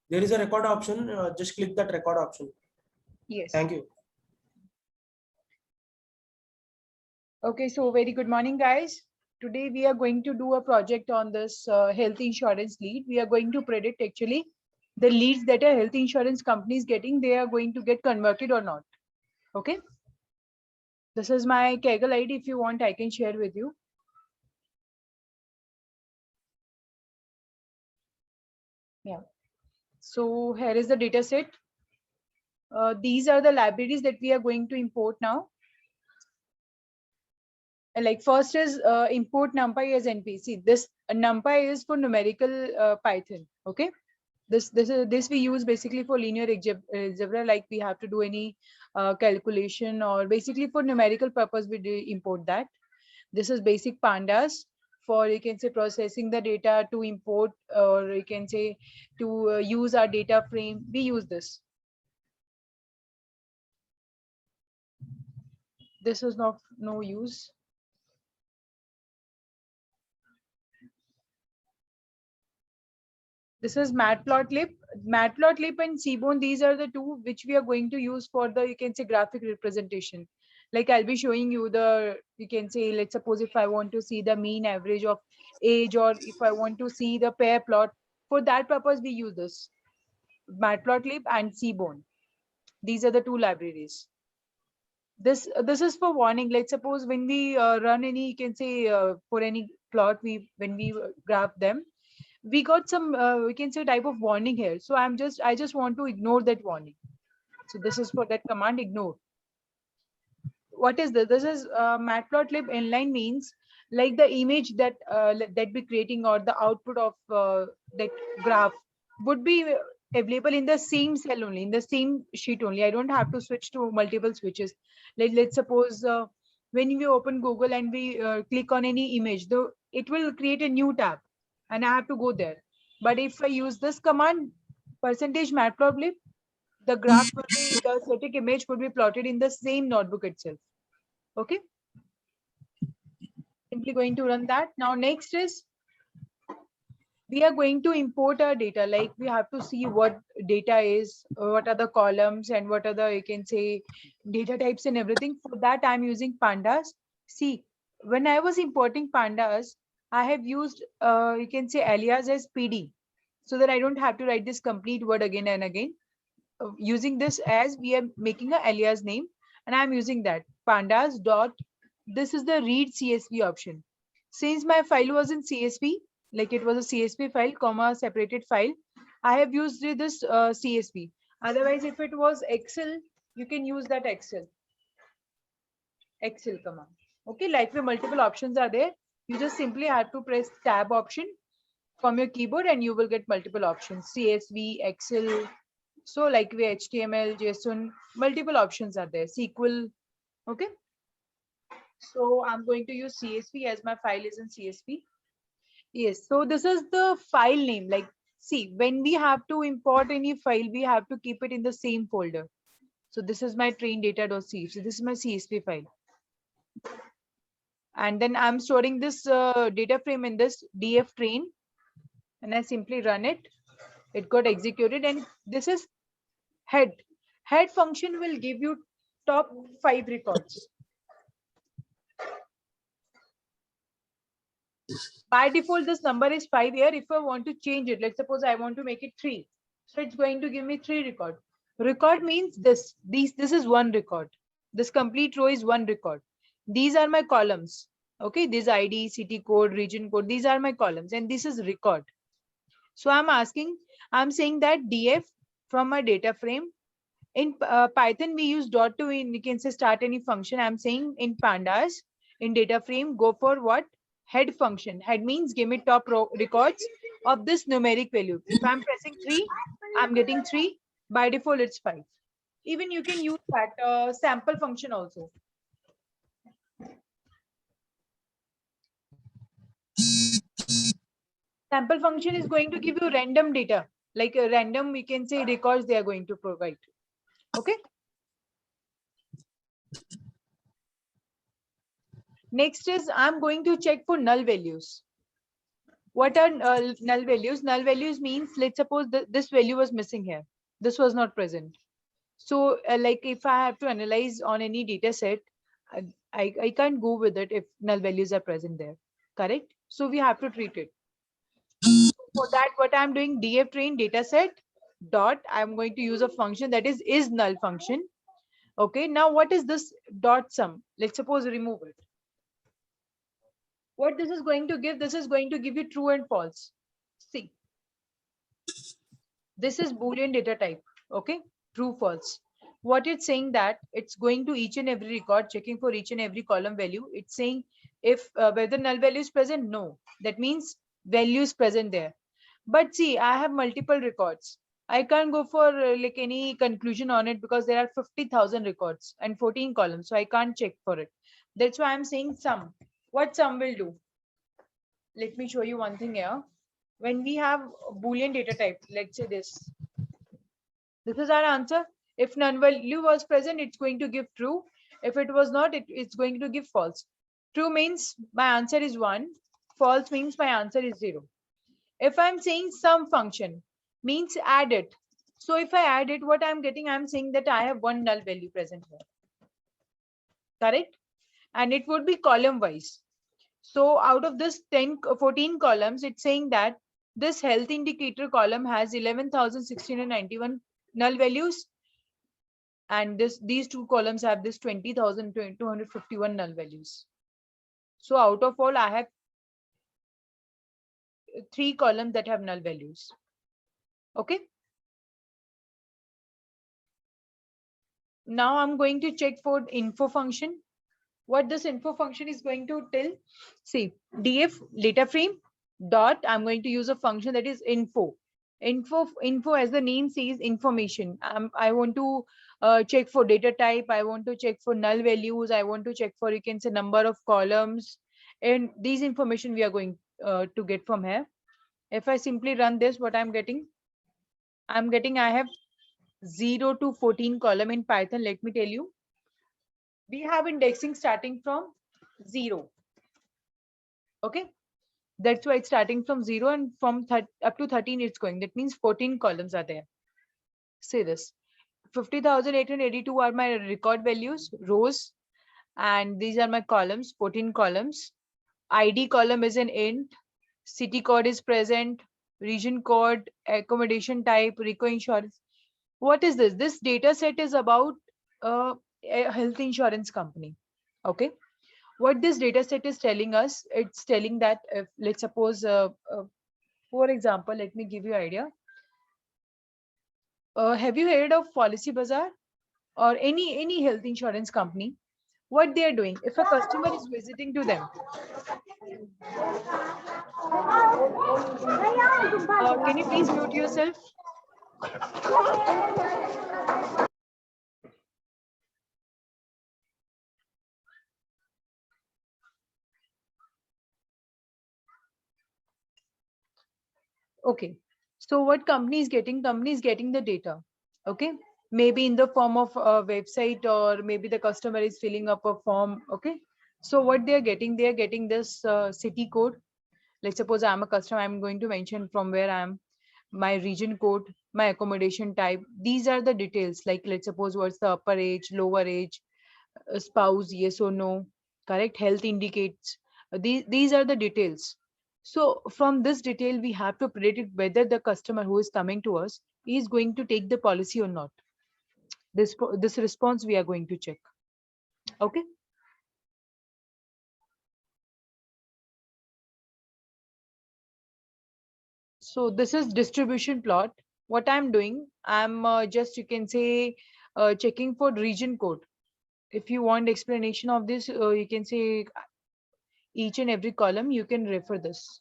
There is a record option. Just click that record option. Yes. Thank you. Okay, so very good morning, guys. Today we are going to do a project on this health insurance lead. We are going to predict actually the leads that a health insurance company is getting, they are going to get converted or not. Okay. This is my Kaggle ID. If you want, I can share with you. Yeah. So here is the data set. These are the libraries that we are going to import now. Like first is import NumPy as NPC. This NumPy is for numerical Python. Okay. This we use basically for linear algebra, like we have to do any calculation or basically for numerical purpose we do import that. This is basic pandas for, you can say, processing the data to import, or you can say to use our data frame. We use this. This is not no use. This is Matplotlib. Matplotlib and Seaborn, these are the two which we are going to use for the, you can say, graphic representation. Like I'll be showing you the, you can say, let's suppose if I want to see the mean average of age, or if I want to see the pair plot, for that purpose we use this Matplotlib and Seaborn. These are the two libraries. This is for warning. Let's suppose when we run any, you can say, for any plot, when we graph them, we got some we can say type of warning here. So I just want to ignore that warning. So this is for that command, ignore. What is this? This is Matplotlib inline, means like the image that that be creating, or the output of that graph would be available in the same cell only, in the same sheet only. I don't have to switch to multiple switches. Like let's suppose when we open Google and we click on any image, though it will create a new tab and I have to go there. But if I use this command, percentage matplotlib, the graph will be, the static image would be plotted in the same notebook itself. Okay. Simply going to run that. Now next is, we are going to import our data. Like we have to see what data is, what are the columns, and what are the, you can say, data types and everything. For that I'm using pandas. See, when I was importing pandas, I have used you can say alias as PD, so that I don't have to write this complete word again and again. Using this as, we are making a alias name, and I'm using that pandas dot, this is the read CSV option. Since my file was in CSV, like it was a CSV file, comma separated file, I have used this CSV. Otherwise, if it was Excel, you can use that Excel command. Okay, like the multiple options are there. You just simply have to press tab option from your keyboard and you will get multiple options, CSV, Excel. So like we HTML, JSON, multiple options are there, SQL. Okay. So I'm going to use CSV as my file is in CSV. Yes. So this is the file name. Like, see, when we have to import any file, we have to keep it in the same folder. So this is my train data.cf. So this is my CSV file. And then I'm storing this data frame in this df train, and I simply run it. It got executed, and this is head. Head function will give you top 5 records. By default, this number is 5 here. If I want to change it, let's suppose I want to make it 3. So it's going to give me 3 record. Record means this is one record. This complete row is one record. These are my columns. Okay, this ID, city code, region code, these are my columns, and this is record. So I'm saying that df from my data frame. In Python, we use dot to, you can say, start any function. I'm saying in pandas, in data frame, go for what? Head function. Head means give me top row records of this numeric value. If I'm pressing 3, I'm getting 3. By default, it's 5. Even you can use that sample function also. Sample function is going to give you random data, like a random, we can say, records they are going to provide. Okay. Next is, I'm going to check for null values. What are null values? Null values means, let's suppose this value was missing here. This was not present. So like if I have to analyze on any data set, I can't go with it if null values are present there. Correct? So we have to treat it. For that, what I'm doing, df train data set dot, I'm going to use a function that is null function. Okay, now what is this dot sum? Let's suppose remove it. What this is going to give, this is going to give you true and false. See, this is Boolean data type. Okay, true, false. What it's saying that it's going to each and every record, checking for each and every column value. It's saying if whether null value is present, no. That means value is present there. But see, I have multiple records. I can't go for like any conclusion on it because there are 50,000 records and 14 columns. So I can't check for it. That's why I'm saying sum. What sum will do? Let me show you one thing here. When we have Boolean data type, let's say this. This is our answer. If null value was present, it's going to give true. If it was not, it's going to give false. True means my answer is 1. False means my answer is 0. If I'm saying sum function, means add it. So if I add it, what I'm getting, I'm saying that I have one null value present here. Correct? And it would be column wise. So out of this 14 columns, it's saying that this health indicator column has 11,691 null values. And these two columns have this 20,251 null values. So out of all, I have 3 columns that have null values. Okay. Now I'm going to check for info function. What this info function is going to tell, see, df data frame dot, I'm going to use a function that is info. Info as the name says, information. I want to check for data type. I want to check for null values. I want to check for, you can say, number of columns, and these information we are going to get from here. If I simply run this, what I'm getting, I have 0 to 14 column in Python. Let me tell you, we have indexing starting from 0. Okay, that's why it's starting from 0, and from up to 13 it's going. That means 14 columns are there. Say this, 50,882 are my record values, rows, and these are my columns, 14 columns. ID column is an int, city code is present, region code, accommodation type, RICO insurance. What is this? This data set is about a health insurance company. Okay. What this data set is telling us, it's telling that if, let's suppose, for example, let me give you an idea. Have you heard of Policy Bazaar or any health insurance company? What they are doing, if a customer is visiting to them, can you please mute yourself? Okay, so what company is getting? Company is getting the data. Okay, maybe in the form of a website, or maybe the customer is filling up a form. Okay, so what they are getting this city code. Let's suppose I'm a customer, I'm going to mention from where I am, my region code, my accommodation type. These are the details, like let's suppose what's the upper age, lower age, spouse, yes or no, correct, health indicates. These are the details. So from this detail, we have to predict whether the customer who is coming to us is going to take the policy or not. This response we are going to check. Okay. So this is distribution plot. What I'm doing, I'm just, you can say, checking for region code. If you want explanation of this, you can say each and every column, you can refer this.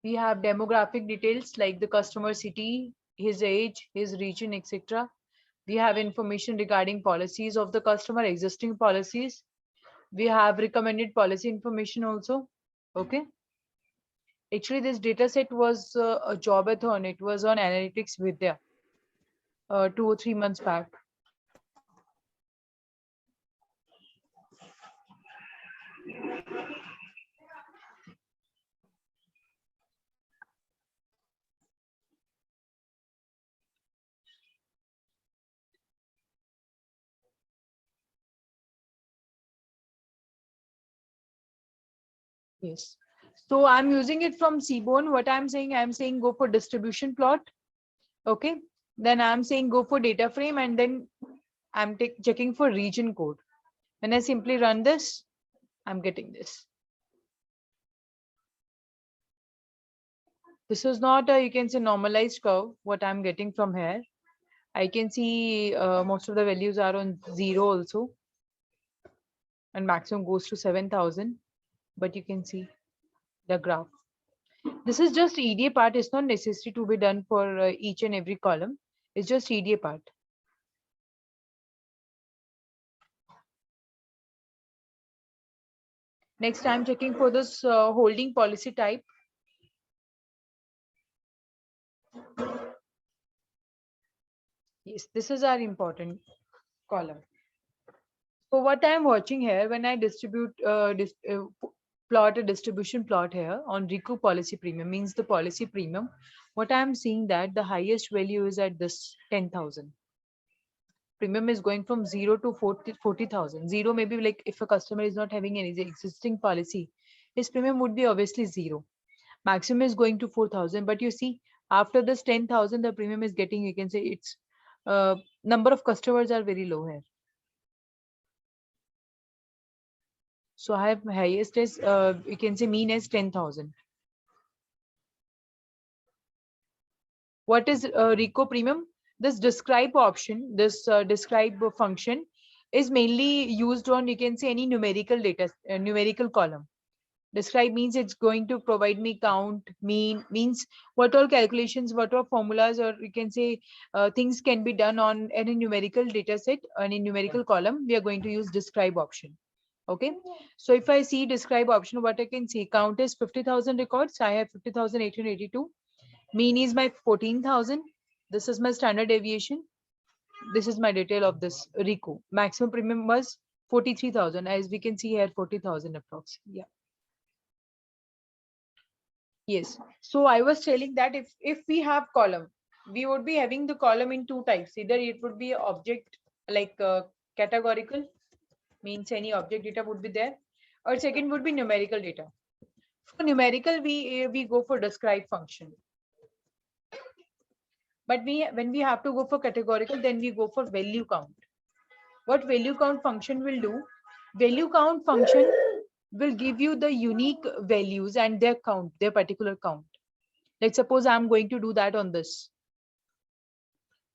We have demographic details like the customer city, his age, his region, etc. We have information regarding policies of the customer, existing policies. We have recommended policy information also. Okay. Actually, this data set was a jobathon. It was on Analytics Vidya 2 or 3 months back. Yes. So I'm using it from Seaborn. What I'm saying go for distribution plot. Okay. Then I'm saying go for data frame, and then I'm checking for region code. When I simply run this, I'm getting this. This is not a, you can say, normalized curve, what I'm getting from here. I can see most of the values are on 0 also. And maximum goes to 7,000. But you can see the graph. This is just EDA part. It's not necessary to be done for each and every column. It's just EDA part. Next, I'm checking for this holding policy type. Yes, this is our important column. So what I'm watching here, when I plot a distribution plot here on RICU policy premium, means the policy premium, what I'm seeing that the highest value is at this 10,000. Premium is going from 0 to 40,000. 0 maybe like if a customer is not having any existing policy, his premium would be obviously 0. Maximum is going to 4,000. But you see, after this 10,000, the premium is getting, you can say it's number of customers are very low here. So I have highest as you can say mean as 10,000. What is RICO premium? This describe option, this describe function is mainly used on, you can say, any numerical data, numerical column. Describe means it's going to provide me count, mean, means what all calculations, what all formulas, or you can say things can be done on any numerical data set, on a numerical column. We are going to use describe option. Okay. So if I see describe option, what I can see, count is 50,000 records. I have 50,882. Mean is my 14,000. This is my standard deviation. This is my detail of this RICO. Maximum premium was 43,000. As we can see here, 40,000 approx. Yeah. Yes. So I was telling that if we have column, we would be having the column in two types. Either it would be object like categorical, means any object data would be there, or second would be numerical data. For numerical, we go for describe function. But when we have to go for categorical, then we go for value count. What value count function will do? Value count function will give you the unique values and their count, their particular count. Let's suppose I'm going to do that on this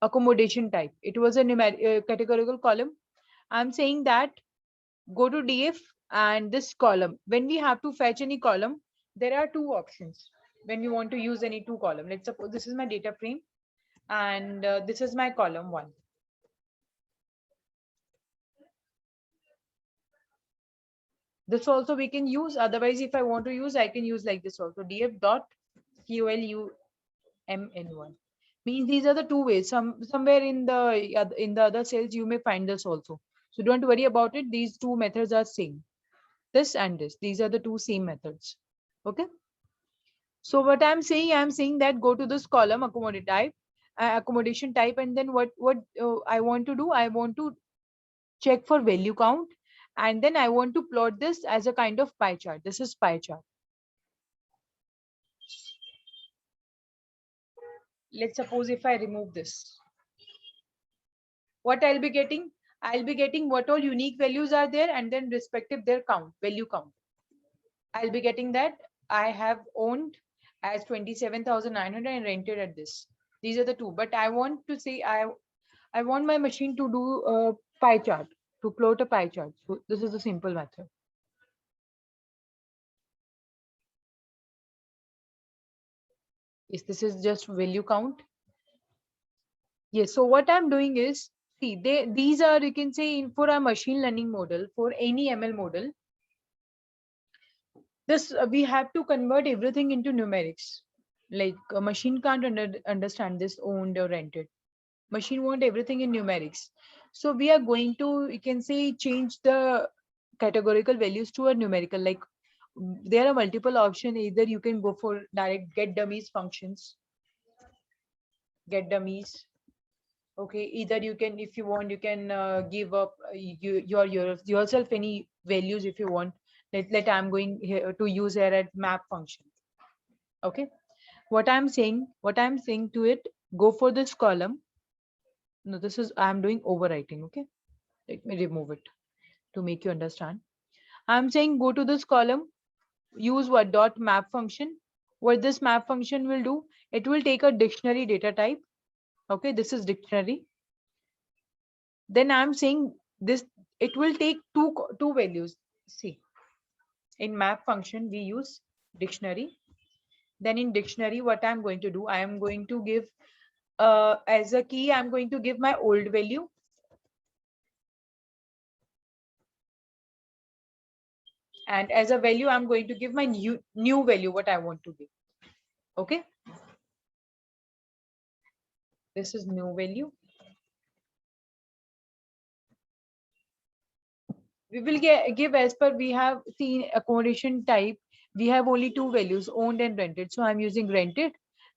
accommodation type. It was a categorical column. I'm saying that go to DF and this column. When we have to fetch any column, there are two options. When we want to use any two column, let's suppose this is my data frame and this is my column 1. This also we can use. Otherwise, if I want to use, I can use like this also. df dot column1 means these are the two ways. Somewhere in the other cells you may find this also. So don't worry about it. These two methods are same. This and this. These are the two same methods. Okay. So what I'm saying that go to this column accommodation type, and then what I want to do, I want to check for value count, and then I want to plot this as a kind of pie chart. This is pie chart. Let's suppose if I remove this, what I'll be getting what all unique values are there, and then respective their count, value count. I'll be getting that I have owned as 27,900 and rented at this. These are the two, but I want to say I want my machine to do a pie chart, to plot a pie chart. So this is a simple method. Yes, this is just value count. Yes, so what I'm doing is, see, these are, you can say, for a machine learning model, for any ML model, this we have to convert everything into numerics. Like a machine can't understand this owned or rented. Machine want everything in numerics. So we are going to, you can say, change the categorical values to a numerical. Like there are multiple options. Either you can go for direct get dummies functions, get dummies. Okay, either you can, if you want, you can give up yourself any values if you want. Let I'm going here to use here at map function. Okay, what I'm saying to it, go for this column. No, this is, I'm doing overwriting. Okay, let me remove it to make you understand. I'm saying go to this column, use what dot map function. What this map function will do, it will take a dictionary data type. Okay, this is dictionary. Then I'm saying this, it will take two values. See, in map function we use dictionary. Then in dictionary, what I'm going to do, I am going to give as a key, I'm going to give my old value. And as a value, I'm going to give my new value, what I want to give. Okay. This is new value. We will give as per we have seen accommodation type. We have only two values, owned and rented. So I'm using rented.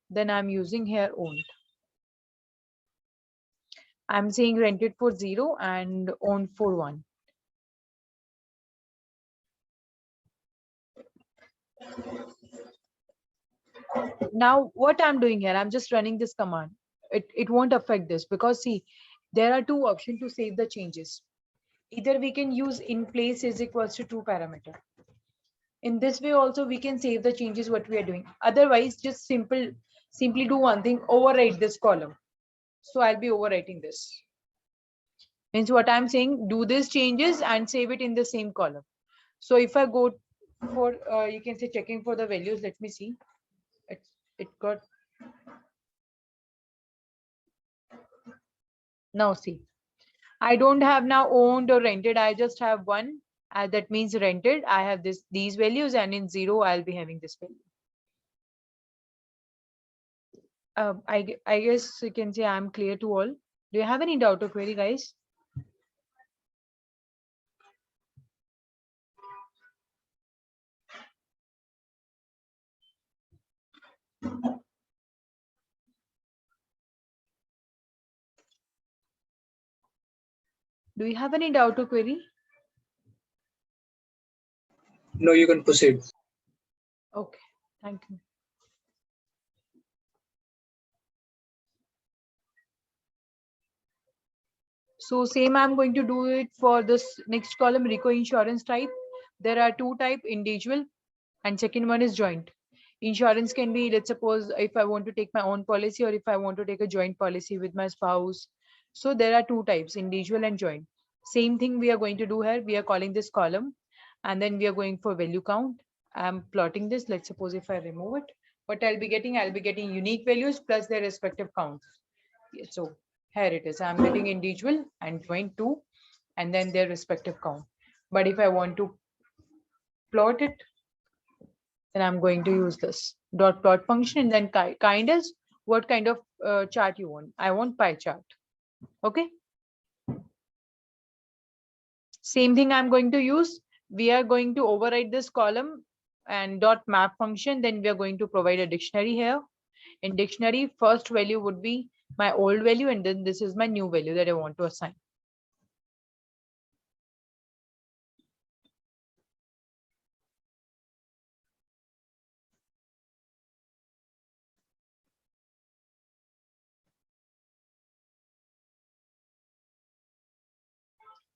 Then I'm using here owned. I'm saying rented for 0 and owned for 1. Now what I'm doing here, I'm just running this command. It won't affect this because see, there are two options to save the changes. Either we can use in place is equals to true parameter. In this way also we can save the changes what we are doing. Otherwise, just simply do one thing, overwrite this column. So I'll be overwriting this. Means what I'm saying, do this changes and save it in the same column. So if I go for, you can say checking for the values, let me see. It got, now see, I don't have now owned or rented. I just have one. That means rented. I have these values, and in 0, I'll be having this value. I guess you can say I'm clear to all. Do you have any doubt or query, guys? Do you have any doubt or query? No, you can proceed. Okay, thank you. So same, I'm going to do it for this next column, RICO insurance type. There are two type, individual and second one is joint. Insurance can be, let's suppose if I want to take my own policy or if I want to take a joint policy with my spouse. So there are two types, individual and joint. Same thing we are going to do here. We are calling this column and then we are going for value count. I'm plotting this. Let's suppose if I remove it, what I'll be getting unique values plus their respective counts. So here it is. I'm getting individual and joint two and then their respective count. But if I want to plot it, then I'm going to use this dot plot function and then kind is what kind of chart you want. I want pie chart. Okay. Same thing I'm going to use. We are going to override this column and dot map function. Then we are going to provide a dictionary here. In dictionary, first value would be my old value and then this is my new value that I want to assign.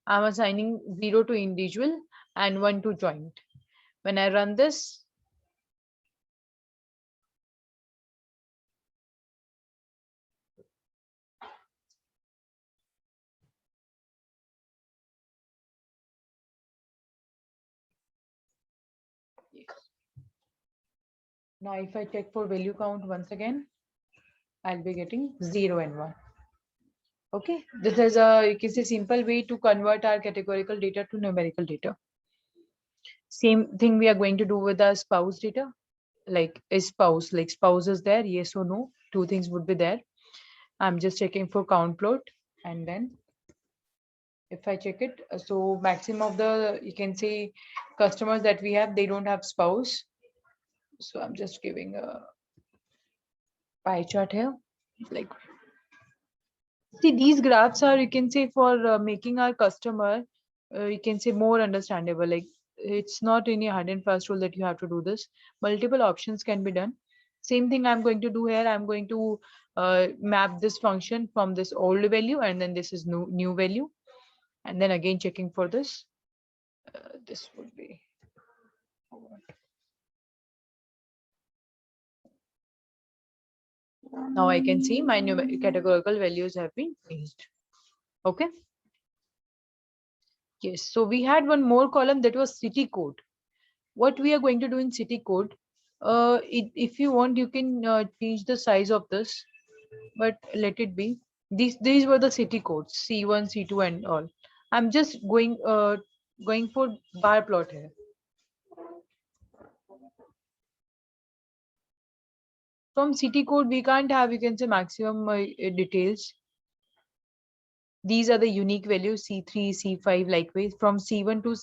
I'm assigning 0 to individual and 1 to joint. When I run this, Now, if I check for value count once again, I'll be getting 0 and 1. Okay, this is a, you can say, simple way to convert our categorical data to numerical data. Same thing we are going to do with our spouse data. Like, is spouse, like spouse is there, yes or no? Two things would be there. I'm just checking for count plot, and then if I check it, so maximum of the, you can say, customers that we have, they don't have spouse. So I'm just giving a pie chart here. Like, see, these graphs are, you can say, for making our customer, you can say, more understandable. Like, it's not any hard and fast rule that you have to do this. Multiple options can be done. Same thing I'm going to do here. I'm going to map this function from this old value, and then this is new value. And then again checking for this. This would be. Now I can see my new categorical values have been changed. Okay. Yes. So we had one more column that was city code. What we are going to do in city code, if you want, you can change the size of this, but let it be. These were the city codes, C1, C2, and all. I'm just going for bar plot here. From city code, we can't have, you can say, maximum details. These are the unique values, C3, C5, likewise. From C1 to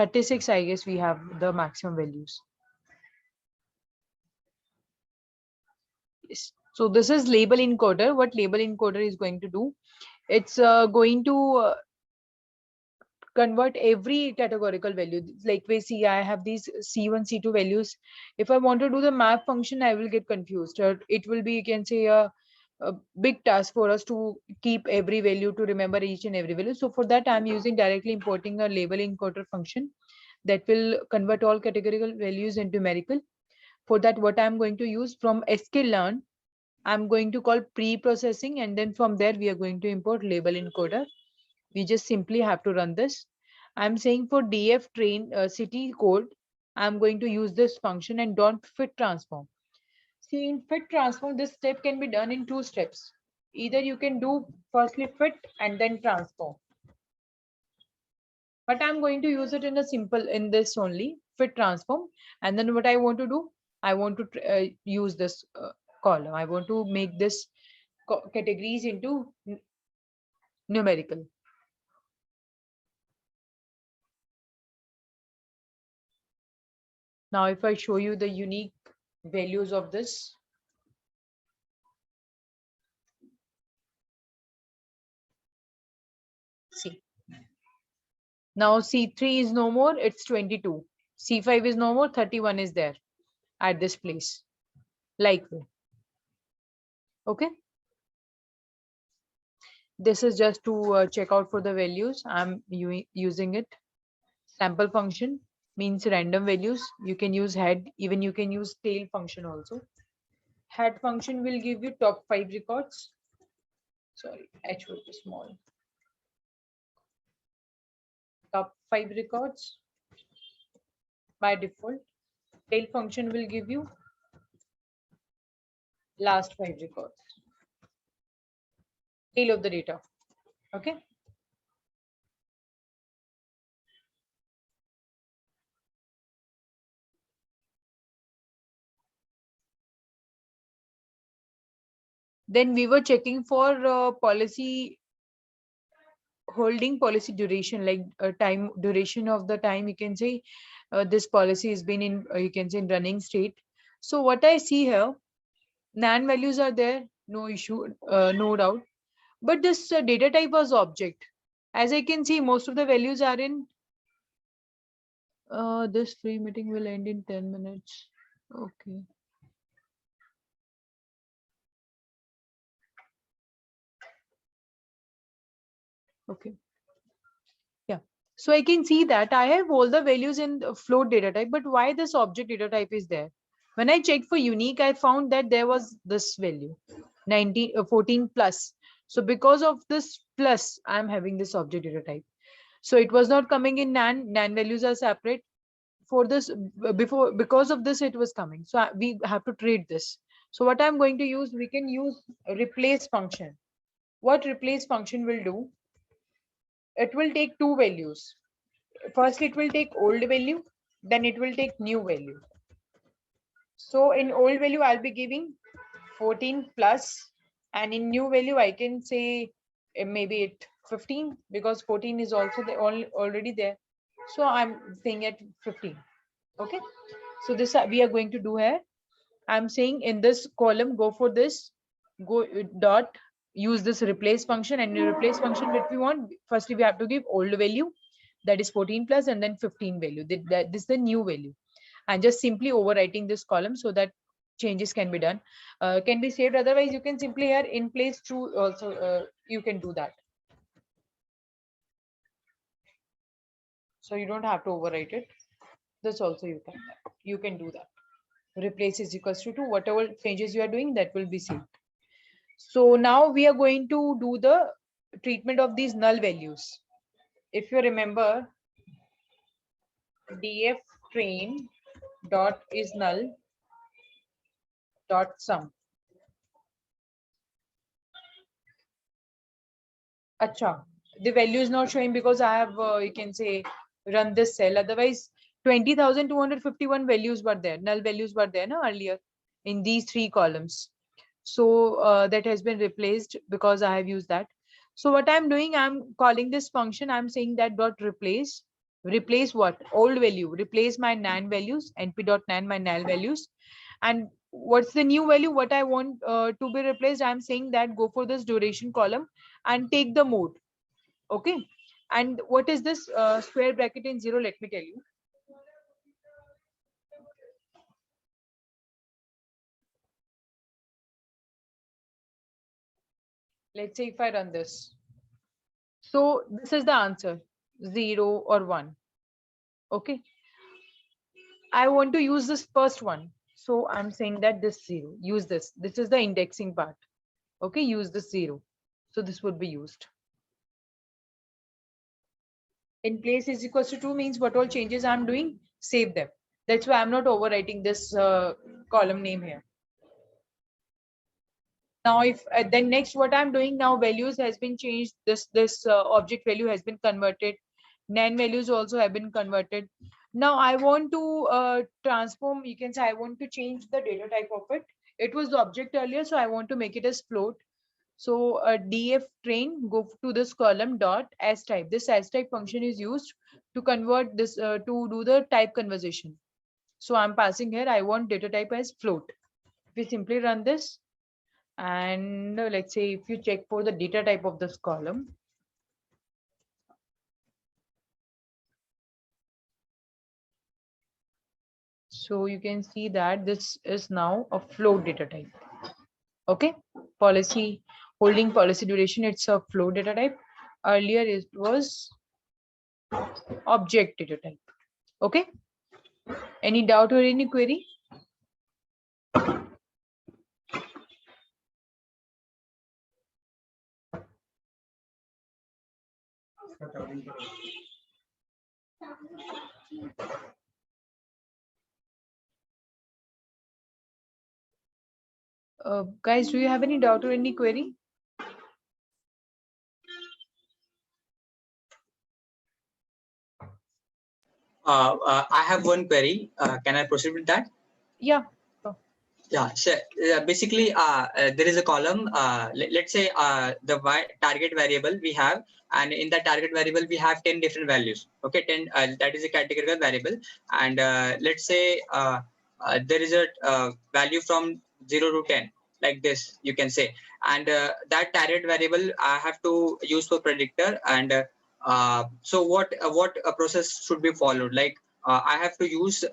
C36, I guess we have the maximum values. Yes. So this is label encoder. What label encoder is going to do? It's going to convert every categorical value. Like we see, I have these C1, C2 values. If I want to do the map function, I will get confused. It will be, you can say, a big task for us to keep every value, to remember each and every value. So for that, I'm using directly importing a label encoder function that will convert all categorical values into numerical. For that, what I'm going to use from sklearn, I'm going to call pre-processing, and then from there we are going to import label encoder. We just simply have to run this. I'm saying for df train city code, I'm going to use this function and don't fit transform. See, in fit transform, this step can be done in 2 steps. Either you can do firstly fit and then transform. But I'm going to use it in a simple, in this only, fit transform. And then what I want to do, I want to use this column. I want to make this categories into numerical. Now, if I show you the unique values of this, see. Now C3 is no more, it's 22. C5 is no more, 31 is there at this place. Likewise. Okay. This is just to check out for the values. I'm using it. Sample function means random values. You can use head, even you can use tail function also. Head function will give you top 5 records. Sorry, H will be small. Top 5 records by default. Tail function will give you last 5 records. Tail of the data. Okay. Then we were checking for policy holding, policy duration, like time duration of the time, you can say this policy has been in, you can say, in running state. So what I see here, NaN values are there, no issue, no doubt. But this data type was object. As I can see, most of the values are in this free meeting will end in 10 minutes. Okay. Okay. Yeah. So I can see that I have all the values in the float data type, but why this object data type is there? When I checked for unique, I found that there was this value 14 plus. So because of this plus, I'm having this object data type. So it was not coming in NaN. NaN values are separate. for this because of this it was coming. So we have to treat this. So what I'm going to use, we can use a replace function. What replace function will do? It will take two values. First, it will take old value, then it will take new value. So in old value, I'll be giving 14 plus, and in new value, I can say maybe it 15 because 14 is also already there. So I'm saying at 15. Okay. So this we are going to do here. I'm saying in this column, go for this, go dot, use this replace function, and in replace function that we want, firstly we have to give old value, that is 14 plus, and then 15 value. This is the new value. And just simply overwriting this column so that changes can be done, can be saved. Otherwise, you can simply here in place true also, you can do that. So you don't have to overwrite it. This also you can do that. Replace is equals to whatever changes you are doing, that will be saved. So now we are going to do the treatment of these null values. If you remember, df train dot is null dot sum. Acha, the value is not showing because I have you can say run this cell. Otherwise 20,251 values were there, null values were there earlier in these three columns. So that has been replaced because I have used that. So what I'm doing, I'm calling this function, I'm saying that dot replace what? Old value, replace my nan values, np.nan my null values. And what's the new value, what I want to be replaced? I'm saying that go for this duration column and take the mode. Okay. And what is this square bracket in 0? Let me tell you. Let's say if I run this. So this is the answer, 0 or 1. Okay. I want to use this first one. So I'm saying that this 0, use this. This is the indexing part. Okay, use the 0. So this would be used. In place is equals to 2 means what all changes I'm doing, save them. That's why I'm not overwriting this column name here. Now if then next what I'm doing now, values has been changed. This object value has been converted. Nan values also have been converted. Now I want to transform, you can say I want to change the data type of it. It was the object earlier, so I want to make it as float. So df train, go to this column dot as type. This as type function is used to convert this to do the type conversion. So I'm passing here, I want data type as float. We simply run this, and let's say if you check for the data type of this column, so you can see that this is now a float data type. Okay, policy holding policy duration, it's a float data type. Earlier it was object data type. Okay, any doubt or any query? Guys, do you have any doubt or any query? I have one query. Can I proceed with that? Yeah. Yeah. So basically, there is a column. Let's say the target variable we have, and in that target variable we have 10 different values. Okay, 10. That is a categorical variable, and let's say there is a value from 0 to 10, like this. You can say, and that target variable I have to use for predictor. And so what process should be followed? Like I have to use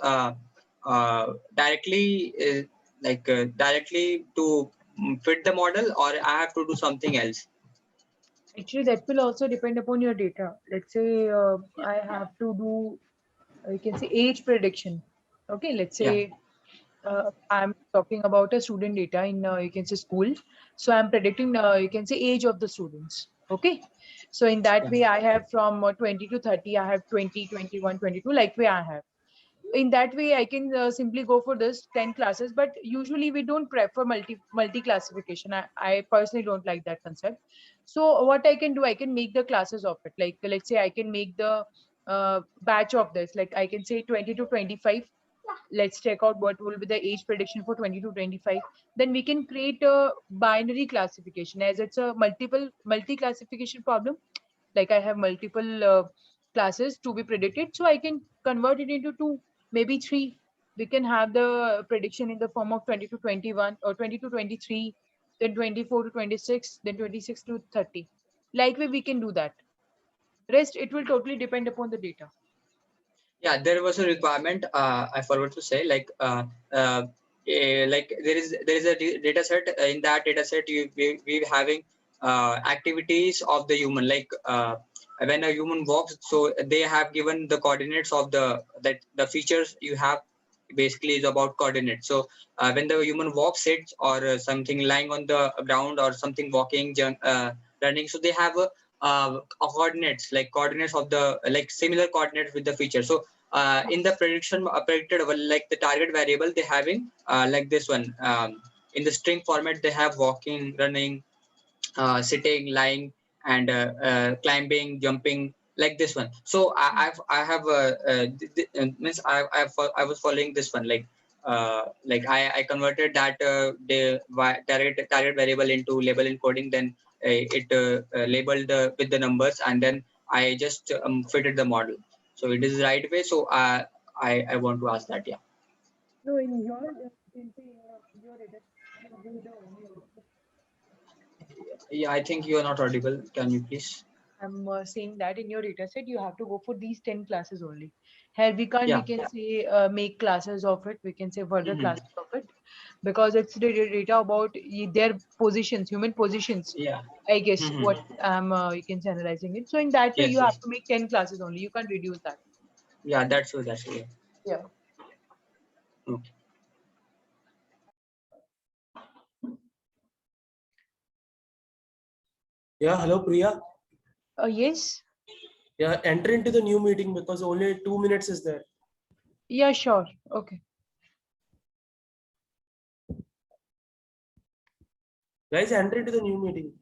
directly. Directly to fit the model, or I have to do something else? Actually, that will also depend upon your data. Let's say I have to do, you can say age prediction. Okay, let's say I'm talking about a student data in you can say school. So I'm predicting you can say age of the students. Okay, so in that way I have from 20 to 30, I have 20, 21, 22, like way I have. in that way, I can simply go for this 10 classes, but usually we don't prefer multi classification. I personally don't like that concept. So what I can do, I can make the classes of it. Like, let's say I can make the batch of this, like I can say 20 to 25. Let's check out what will be the age prediction for 20 to 25. Then we can create a binary classification, as it's a multi classification problem. Like I have multiple classes to be predicted, so I can convert it into two, maybe three. We can have the prediction in the form of 20 to 21 or 20 to 23, then 24 to 26, then 26 to 30. Likewise, we can do that. Rest, it will totally depend upon the data. Yeah, there was a requirement. I forgot to say, like there is a data set. In that data set, we having activities of the human, like when a human walks. So they have given the coordinates of the features you have. Basically, is about coordinates. So when the human walks, sits, or something lying on the ground, or something walking, running. So they have coordinates, like coordinates of the, like similar coordinates with the feature. So in the prediction predicted, like the target variable, they having like this one, in the string format, they have walking, running, sitting, lying, and climbing, jumping, like this one. So I have means I was following this one, like I converted that the target variable into label encoding, then it labeled with the numbers, and then I just fitted the model. So it is the right way. So I want to ask that. Yeah. No, in your data. Yeah, I think you are not audible. Can you please? I'm saying that in your data set, you have to go for these 10 classes only. Here we can't, Yeah. we can say make classes of it. We can say further Mhm. classes of it, because it's the data about their positions, human positions. Yeah. I guess Mhm. what you can say analyzing it. So in that way, Yes. you have Yes. to make 10 classes only. You can't reduce that. Yeah, that's true. That's true. Yeah. Okay. Yeah, hello Priya. Yes. Yeah, enter into the new meeting because only 2 minutes is there. Yeah, sure. Okay. Guys, enter into the new meeting.